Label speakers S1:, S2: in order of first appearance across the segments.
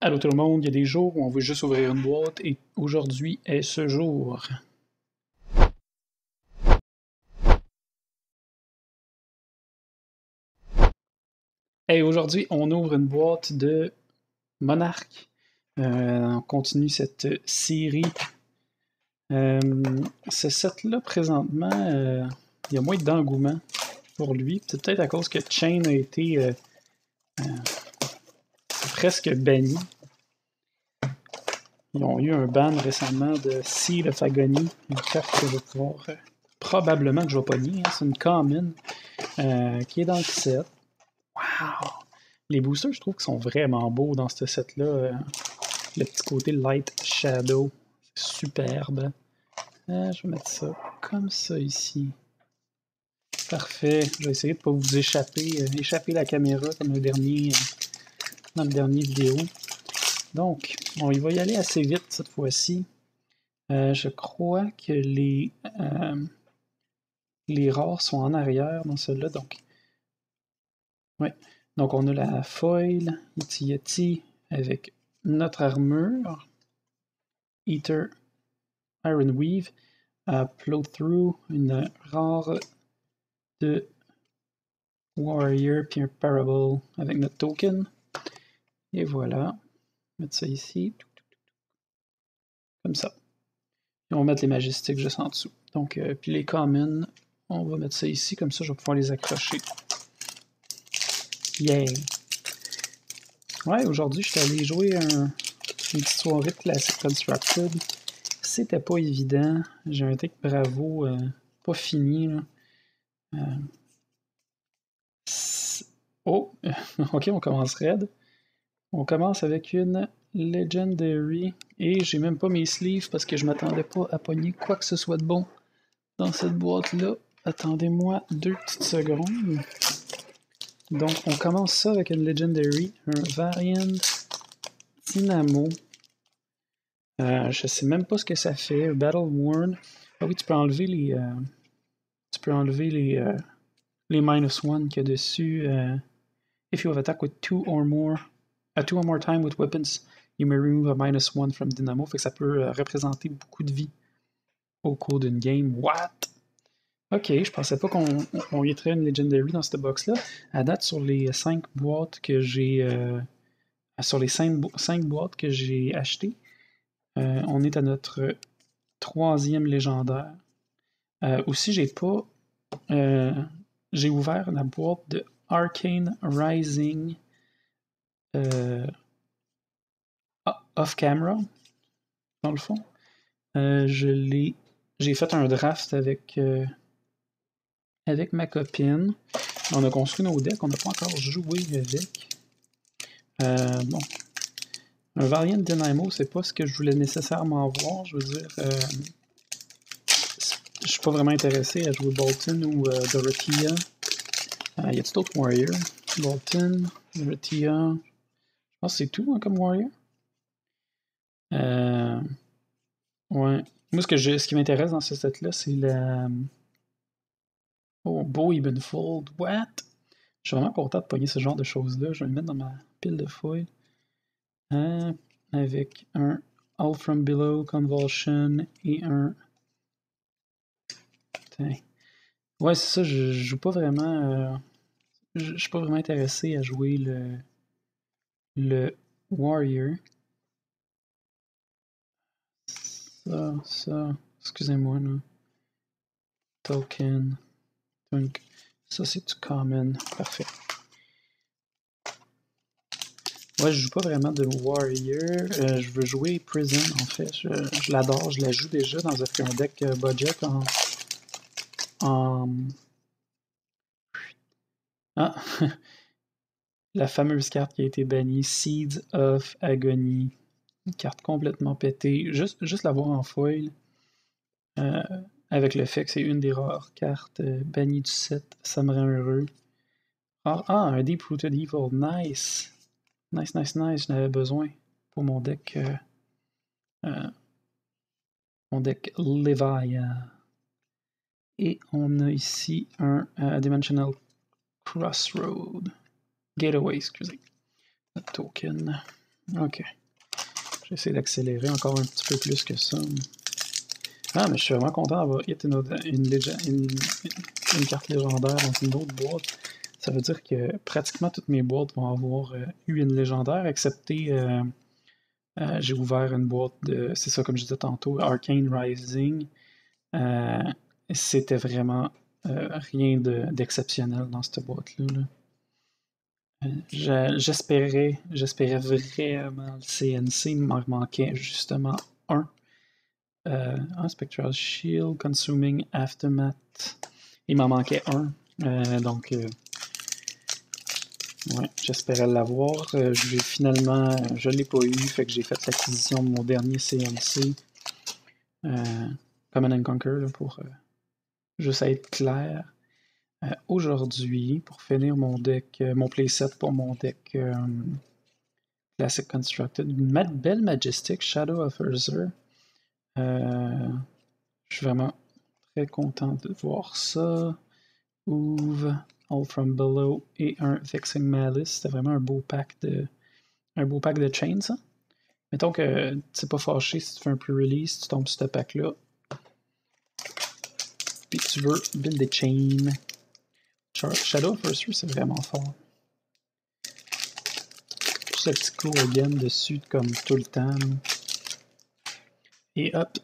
S1: Allô tout le monde, il y a des jours où on veut juste ouvrir une boîte et aujourd'hui est ce jour. Et aujourd'hui, on ouvre une boîte de Monarch. On continue cette série. Ce set-là, présentement, il y a moins d'engouement pour lui. C'est peut-être à cause que Chain a été presque banni. Ils ont eu un ban récemment de Seed of Agony, une carte que je vais pouvoir probablement que je vais pogner. C'est une common qui est dans le set. Wow! Les boosters, je trouve qu'ils sont vraiment beaux dans ce set-là. Le petit côté light shadow, c'est superbe. Je vais mettre ça comme ça ici. Parfait. Je vais essayer de ne pas vous échapper la caméra comme dans le dernier vidéo. Donc, il va y aller assez vite cette fois-ci. Je crois que les rares sont en arrière dans celui-là. Donc, on a la foil, Yeti avec notre armure, Eater, Iron Weave, Plow Through, une rare de Warrior, puis un Parable avec notre token. Et voilà. Mettre ça ici. Comme ça. Et on va mettre les Majestiques juste en dessous. Donc, puis les Commons, on va mettre ça ici, comme ça je vais pouvoir les accrocher. Yay! Ouais, aujourd'hui, je suis allé jouer une petite soirée de Classic Constructed. C'était pas évident. J'ai un deck Bravo pas fini. Là. Oh! Ok, on commence raide. On commence avec une Legendary. Et j'ai même pas mes sleeves parce que je m'attendais pas à pogner quoi que ce soit de bon dans cette boîte-là. Attendez-moi 2 petites secondes. Donc, on commence ça avec une Legendary, un Variant Dynamo. Je sais même pas ce que ça fait. Un Battle Worn. Ah oui, tu peux enlever les -1 qu'il y a dessus. If you have attack with 2 or more time with weapons, you may remove a -1 from Dynamo. Fait que ça peut représenter beaucoup de vie au cours d'une game. What? Ok, je pensais pas qu'on y traîne une Legendary dans cette box-là. À date, sur les 5 boîtes que j'ai. Sur les 5 boîtes que j'ai achetées, on est à notre 3e légendaire. Aussi, j'ai ouvert la boîte de Arcane Rising off-camera, dans le fond. J'ai fait un draft avec ma copine. On a construit nos decks, on n'a pas encore joué avec. Bon. Un Variant Dynamo, c'est pas ce que je voulais nécessairement voir. Je veux dire, je suis pas vraiment intéressé à jouer Bolton ou Dorothea. Y a-t-il d'autres Warriors? Bolton, Dorothea. Je pense que c'est tout hein, comme Warrior. Ouais. Moi, ce qui m'intéresse dans ce set-là, c'est la. Oh, Beau Ebenfold. What? Je suis vraiment content de pogner ce genre de choses-là. Je vais le mettre dans ma pile de foil. Avec un All From Below, Convulsion et un. Putain. Ouais, c'est ça, je joue pas vraiment. Je suis pas vraiment intéressé à jouer le Warrior. Ça. Excusez-moi, là. Token. Donc, ça, c'est du common. Parfait. Ouais, je joue pas vraiment de Warrior. Je veux jouer Prison, en fait. Je l'adore. Je la joue déjà dans un deck budget Ah! La fameuse carte qui a été bannie, Seeds of Agony. Une carte complètement pétée. Juste la voir en foil, avec le fait que c'est une des rares cartes bannies du set, ça me rend heureux. Un Deep Rooted Evil. Nice! Nice. J'en avais besoin pour mon deck. Levi. Et on a ici un Dimensional Crossroad. Gateway, excusez. Le token. Ok. J'essaie d'accélérer encore un petit peu plus que ça. Ah, mais je suis vraiment content d'avoir hit une carte légendaire dans une autre boîte. Ça veut dire que pratiquement toutes mes boîtes vont avoir eu une légendaire, excepté j'ai ouvert une boîte de, c'est ça comme je disais tantôt, Arcane Rising. C'était vraiment rien d'exceptionnel dans cette boîte-là. J'espérais vraiment le CNC, il m'en manquait justement un. Spectral Shield, Consuming Aftermath. Il m'en manquait un. Donc, ouais, j'espérais l'avoir. Je l'ai pas eu, fait que j'ai fait l'acquisition de mon dernier CNC. Command & Conquer, là, pour juste être clair. Aujourd'hui, pour finir mon deck, mon playset pour mon deck Classic Constructed, une belle Majestic Shadow of Urza. Je suis vraiment très content de voir ça. Oove, All From Below et un Vexing Malice. C'était vraiment un beau pack de chains, ça. Mettons que tu n'es pas fâché si tu fais un pre-release, tu tombes sur ce pack-là. Puis tu veux build des chains. Shadow of Urza, c'est vraiment fort. Juste le petit coup again dessus, comme tout le temps. Et hop.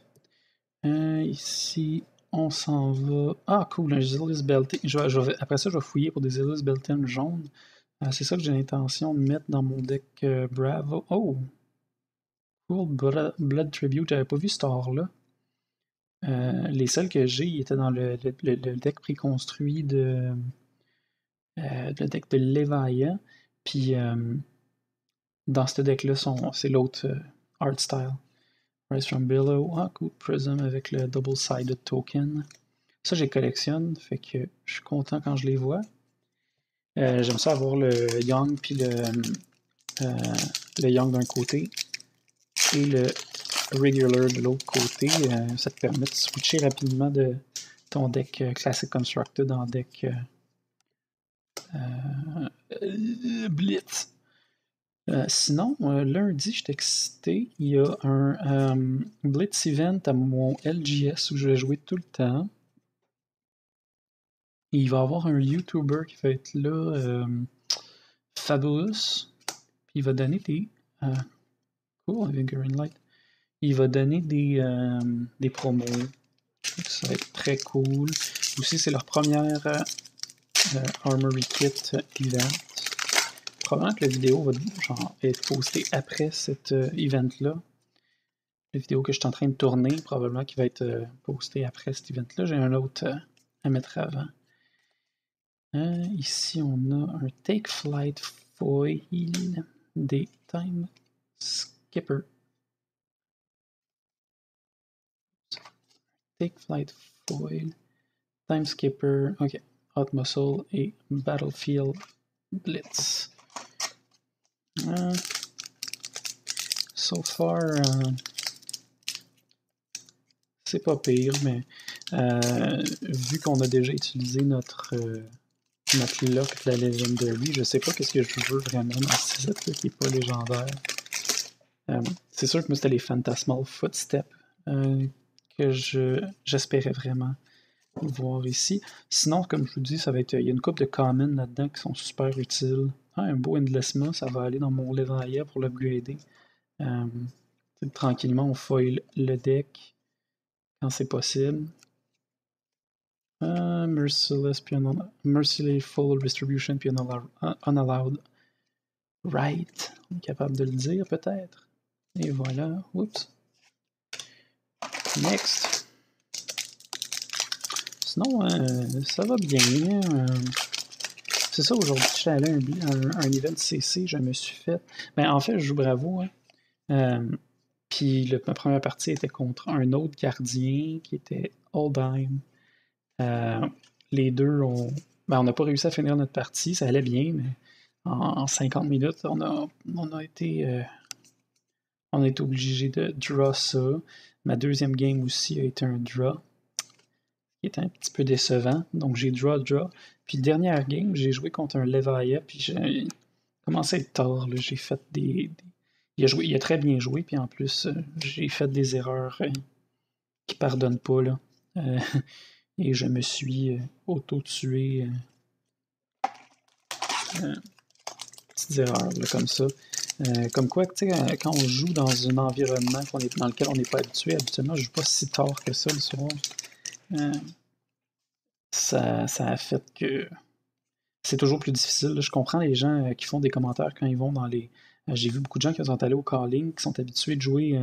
S1: Ici, on s'en va. Ah, cool, un Zealous Beltane. Après ça, je vais fouiller pour des Zealous Beltane jaunes. C'est ça que j'ai l'intention de mettre dans mon deck Bravo. Oh! Cool, Blood Tribute. J'avais pas vu ce art-là. Les seuls que j'ai étaient dans le deck préconstruit le deck de Levaia. Puis dans ce deck-là, c'est l'autre art style. Rise from Below. Ah, cool. Prism avec le Double-Sided Token. Ça, je les collectionne, fait que je suis content quand je les vois. J'aime ça avoir le Young puis le Young d'un côté et le Regular de l'autre côté. Ça te permet de switcher rapidement de ton deck Classic Constructed en deck Blitz. Sinon, lundi, je suis excité. Il y a un Blitz Event à mon LGS où je vais jouer tout le temps. Et il va y avoir un YouTuber qui va être là, Fabulous. Puis il va donner des. Cool, avec Green Light. Il va donner des promos. Ça va être très cool. Aussi, c'est leur première Armory Kit event. Probablement que la vidéo va être postée après cet event-là. La vidéo que je suis en train de tourner, probablement qui va être postée après cet event-là. J'ai un autre à mettre avant. Ici, on a un Take Flight Foil des Time Skipper. Take Flight Foil, Time Skipper, ok, Hot Muscle et Battlefield Blitz. So far, c'est pas pire, mais vu qu'on a déjà utilisé notre lock de la Legendary, je sais pas qu'est-ce que je veux vraiment dans ce set-là qui est pas légendaire. C'est sûr que moi c'était les Phantasmal Footsteps que j'espérais vraiment voir ici. Sinon, comme je vous dis, ça va être. Il y a une couple de commons là-dedans qui sont super utiles. Un beau Endlessma, ça va aller dans mon Levaia pour l'upgrader. Tranquillement, on foil le deck quand c'est possible. Merciless, puis Merciful Distribution, puis Unallowed Right. On est capable de le dire peut-être. Et voilà. Oups. Next. Sinon, ça va bien. C'est ça, aujourd'hui, je suis allé à un event CC, je me suis fait. Ben, en fait, je joue Bravo. Puis ma première partie était contre un autre gardien qui était Oldheim. Les deux, on n'a pas réussi à finir notre partie, ça allait bien, mais en 50 minutes, on a été obligé de draw ça. Ma deuxième game aussi a été un draw, qui était un petit peu décevant. Donc j'ai draw. Puis dernière game, j'ai joué contre un Levaia, puis j'ai commencé à être tard. J'ai fait il a très bien joué, puis en plus, j'ai fait des erreurs qui pardonnent pas, là. Et je me suis auto-tué. Petites erreurs, là, comme ça. Comme quoi, tu sais, quand on joue dans un environnement dans lequel on n'est pas habitué, habituellement, je joue pas si tard que ça le soir. Ça a fait que c'est toujours plus difficile. Là. Je comprends les gens qui font des commentaires quand ils vont dans les. J'ai vu beaucoup de gens qui sont allés au calling, qui sont habitués de jouer,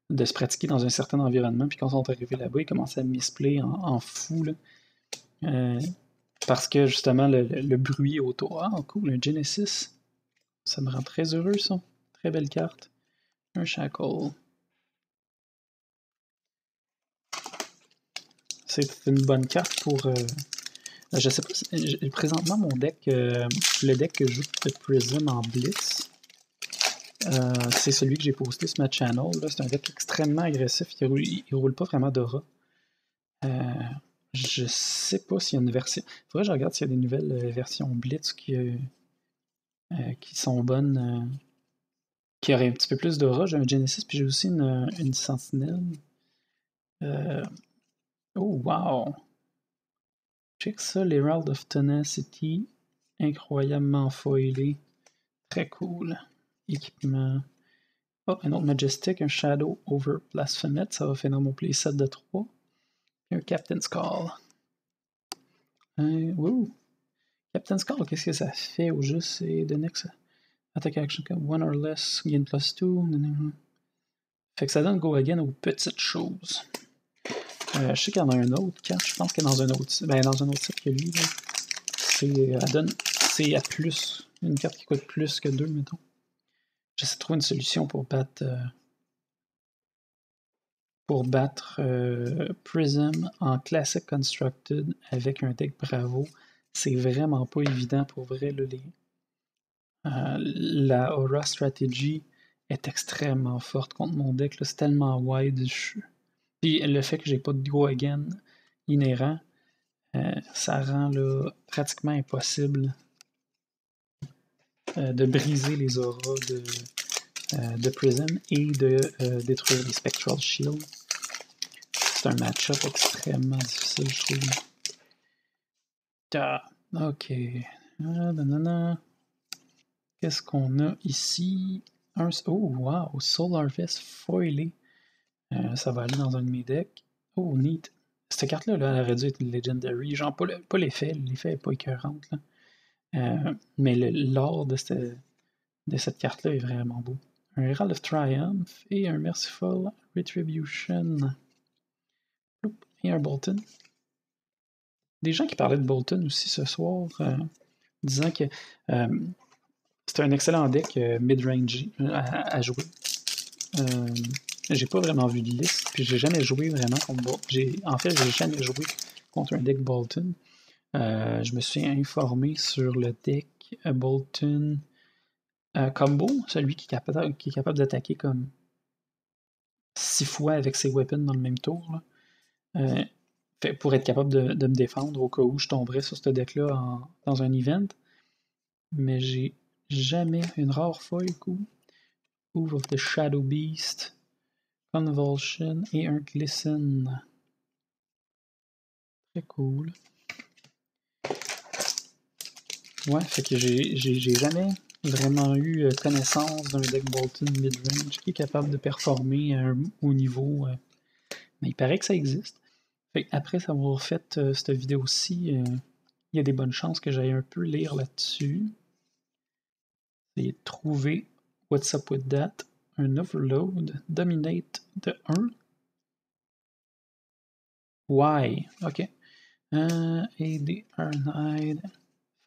S1: de se pratiquer dans un certain environnement, puis quand ils sont arrivés là-bas, ils commencent à misplayer en fou. Là. Parce que justement, le bruit autour. Ah, cool, un Genesis. Ça me rend très heureux, ça. Très belle carte. Un Shackle. C'est une bonne carte pour. Je sais pas si. Présentement, mon deck. Le deck que je joue de Prism en Blitz. C'est celui que j'ai posté sur ma channel. C'est un deck extrêmement agressif. Il roule pas vraiment d'aura. Je sais pas s'il y a une version. Faudrait que je regarde s'il y a des nouvelles versions Blitz qui sont bonnes. Qui auraient un petit peu plus d'aura. J'ai un Genesis, puis j'ai aussi une Sentinelle. Oh, wow! Check ça, l'Herald of Tenacity. Incroyablement foilé. Très cool. Équipement. Oh, un autre Majestic, un Shadow over Blasphemet. Ça va faire dans mon playset de 3. Et un Captain's Call. Wouh! Captain's Call, qu'est-ce que ça fait au juste? C'est the next attack action, one or less, gain +2. Fait que ça donne go again aux petites choses. Je sais qu'il y en a un autre, car je pense que dans un autre site que lui, c'est à plus. Une carte qui coûte plus que 2, mettons. J'essaie de trouver une solution pour battre Prism en Classic Constructed avec un deck Bravo. C'est vraiment pas évident pour vrai. Là, la Aura Strategy est extrêmement forte contre mon deck. C'est tellement wide. Puis le fait que j'ai pas de Go Again inhérent, ça rend là, pratiquement impossible de briser les auras de Prism et de détruire les Spectral Shields. C'est un match-up extrêmement difficile, je trouve. Ok. Qu'est-ce qu'on a ici? Oh, wow! Soul Harvest foilé. Ça va aller dans un de mes decks. Oh, neat. Cette carte-là, elle aurait dû être Legendary. Genre, pas l'effet. L'effet n'est pas écœurante. Mais l'art de cette carte-là est vraiment beau. Un Herald of Triumph et un Merciful Retribution. Et un Bolton. Des gens qui parlaient de Bolton aussi ce soir, disant que c'est un excellent deck mid-range à jouer. J'ai pas vraiment vu de liste, puis j'ai jamais joué vraiment contre Bolton. En fait, j'ai jamais joué contre un deck Bolton. Je me suis informé sur le deck Bolton Combo, celui qui est capable d'attaquer comme 6 fois avec ses weapons dans le même tour. Là. Pour être capable de me défendre au cas où je tomberais sur ce deck-là dans un event. Mais j'ai jamais une rare foil, cool. Oath of the Shadow Beast, Convulsion et un Glisten. Très cool. Ouais, fait que j'ai jamais vraiment eu connaissance d'un deck Bolton mid-range qui est capable de performer à un haut niveau. Mais il paraît que ça existe. Fait après avoir fait cette vidéo-ci, il y a des bonnes chances que j'aille un peu lire là-dessus. Essayer de trouver What's Up With That. Un Overload. Dominate de 1. Why? Ok. AD Arnide.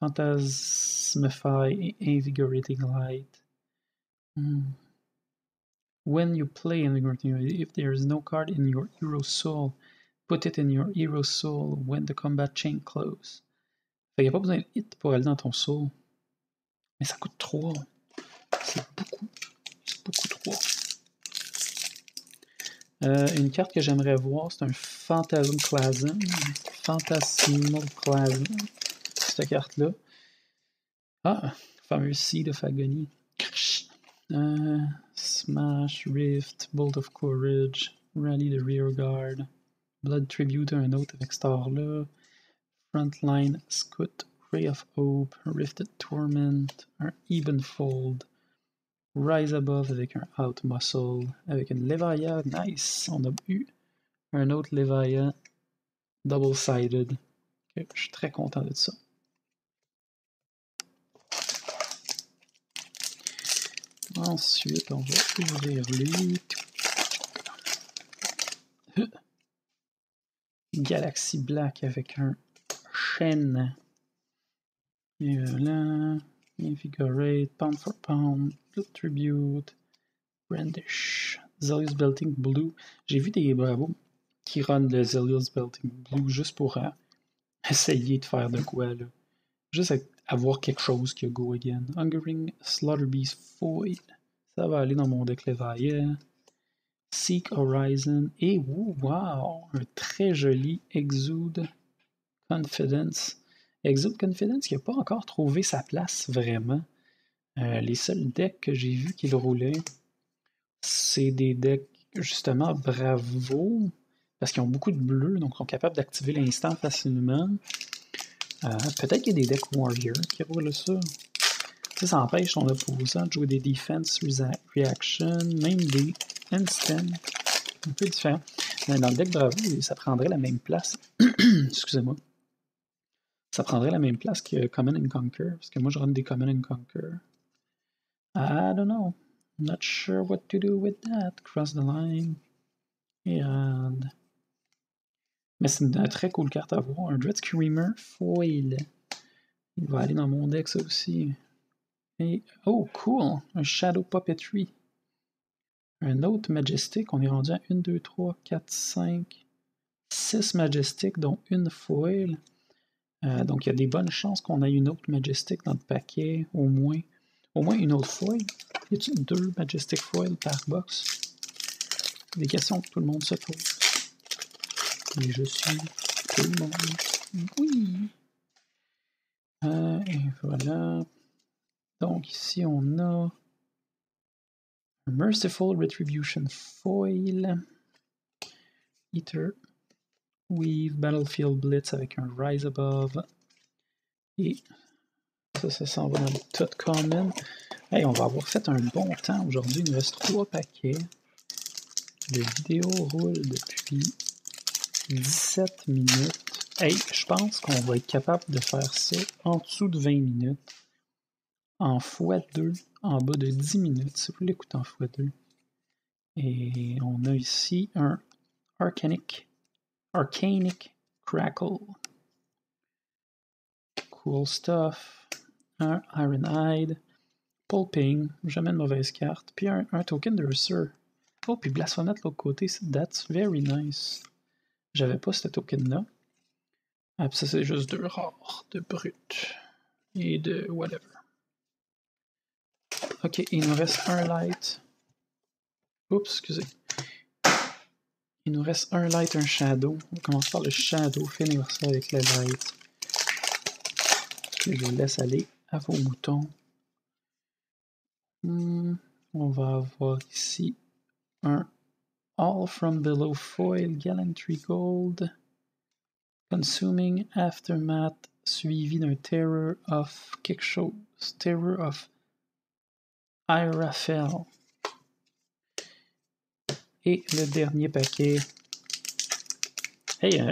S1: Phantasmify et Invigorating Light. When you play Invigorating Light, if there is no card in your Hero Soul, put it in your Hero Soul when the combat chain close. Fait qu'il n'y a pas besoin de hit pour aller dans ton soul. Mais ça coûte 3. C'est beaucoup. C'est beaucoup 3. Une carte que j'aimerais voir, c'est un Phantasmclasm. Phantasmclasm. Cette carte-là. Ah, fameux Seed of Agony. Smash, Rift, Bolt of Courage, Rally the Rear Guard, Blood Tribute, un autre avec Star-là, Frontline, Scout, Ray of Hope, Rifted Torment, un Ebenfold, Rise Above avec un Out Muscle, avec une Levaia, nice! On a eu un autre Levaia double-sided. Okay, je suis très content de ça. Ensuite, on va ouvrir lui. Galaxy Black avec un Shen. Et là, Invigorate, Pound for Pound, Blood Tribute, Brandish, Zelius Belting Blue. J'ai vu des bravos qui run le Zelius Belting Blue juste pour essayer de faire de quoi, là. Juste avoir quelque chose qui a Go Again. Hungering Slaughter Beast Foil. Ça va aller dans mon deck Levaia. Seek Horizon. Et wow! Un très joli Exude Confidence. Exude Confidence qui n'a pas encore trouvé sa place vraiment. Les seuls decks que j'ai vus qu'il roulait, c'est des decks justement Bravo, parce qu'ils ont beaucoup de bleu, donc ils sont capables d'activer l'instant facilement. Peut-être qu'il y a des decks Warrior qui roulent ça. Tu sais, ça empêche son opposant de jouer des Defense Reaction, même des Instant. Un peu différent. Mais dans le deck Bravo, ça prendrait la même place. Excusez-moi. Ça prendrait la même place que Command and Conquer, parce que moi je run des Command and Conquer. I don't know. Not sure what to do with that. Cross the line. And... Mais c'est une très cool carte à voir. Un Dread Screamer Foil. Il va aller dans mon deck, ça aussi. Et, oh, cool! Un Shadow Puppetry. Un autre Majestic. On est rendu à 1, 2, 3, 4, 5, 6 Majestic, dont une Foil. Donc, il y a des bonnes chances qu'on ait une autre Majestic dans le paquet, au moins une autre foil. Y a-t-il 2 Majestic Foil par box? Des questions que tout le monde se pose. Et je suis tout le monde. Oui! Et voilà. Donc, ici, on a un Merciful Retribution Foil. Eater. Weave. Battlefield Blitz avec un Rise Above. Et ça s'en va dans le tout common. Hey, on va avoir fait un bon temps aujourd'hui. Il nous reste 3 paquets. La vidéo roule depuis 17 minutes. Hey, je pense qu'on va être capable de faire ça en dessous de 20 minutes. En x2, en bas de 10 minutes, si vous l'écoutez en x2. Et on a ici un Arcanic Crackle. Cool stuff. Un Ironhide. Pulping, jamais de mauvaise carte. Puis un token de Urser. Oh, puis Blasphemate de l'autre côté, that's very nice. J'avais pas ce token-là. Ah, puis ça, c'est juste 2 rares, de brut. Et de whatever. Ok, il nous reste un light. Oups, excusez. Il nous reste un light, un shadow. On commence par le shadow, finir ça avec le light. Je vous laisse aller à vos moutons. On va avoir ici un All from Below Foil, Gallantry Gold, Consuming Aftermath, suivi d'un Terror of quelque chose, Terror of Irafel. Et le dernier paquet. Hey,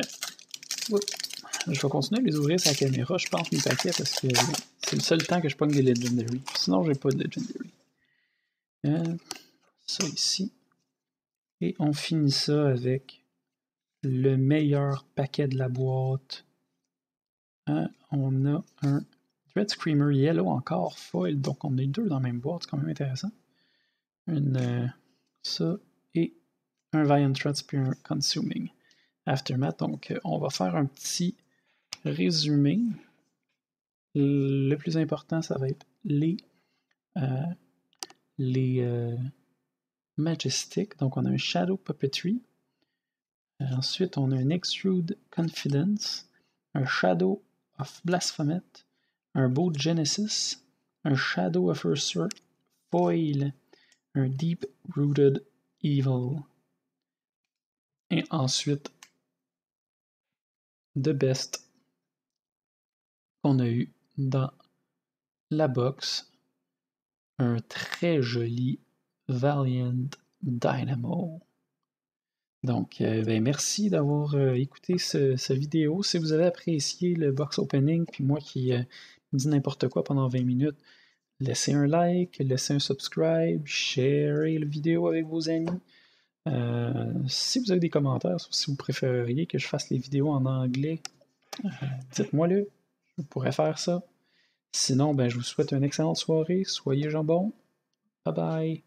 S1: je vais continuer à les ouvrir sur la caméra, je pense, mes paquets, parce que c'est le seul temps que je pogne des Legendary. Sinon, j'ai pas de Legendary. Ça ici. Et on finit ça avec le meilleur paquet de la boîte. On a un Dread Screamer Yellow encore, foil, donc on a 2 dans la même boîte, c'est quand même intéressant. Ça et un Valiant Threats puis un Consuming Aftermath. Donc on va faire un petit résumé. Le plus important, ça va être les Majestic. Donc on a un Shadow Puppetry. Ensuite, on a un Extrude Confidence, un Shadow of Blasphemate, un Bolt Genesis, un Shadow of Urser Foil, un Deep Rooted Evil. Et ensuite, The Best qu'on a eu dans la box, un très joli Valiant Dynamo. Donc, merci d'avoir écouté cette vidéo. Si vous avez apprécié le box opening, puis moi qui dis n'importe quoi pendant 20 minutes, laissez un like, laissez un subscribe, sharez la vidéo avec vos amis. Si vous avez des commentaires, si vous préféreriez que je fasse les vidéos en anglais, dites-moi-le, je pourrais faire ça. Sinon, je vous souhaite une excellente soirée. Soyez jambon. Bye bye.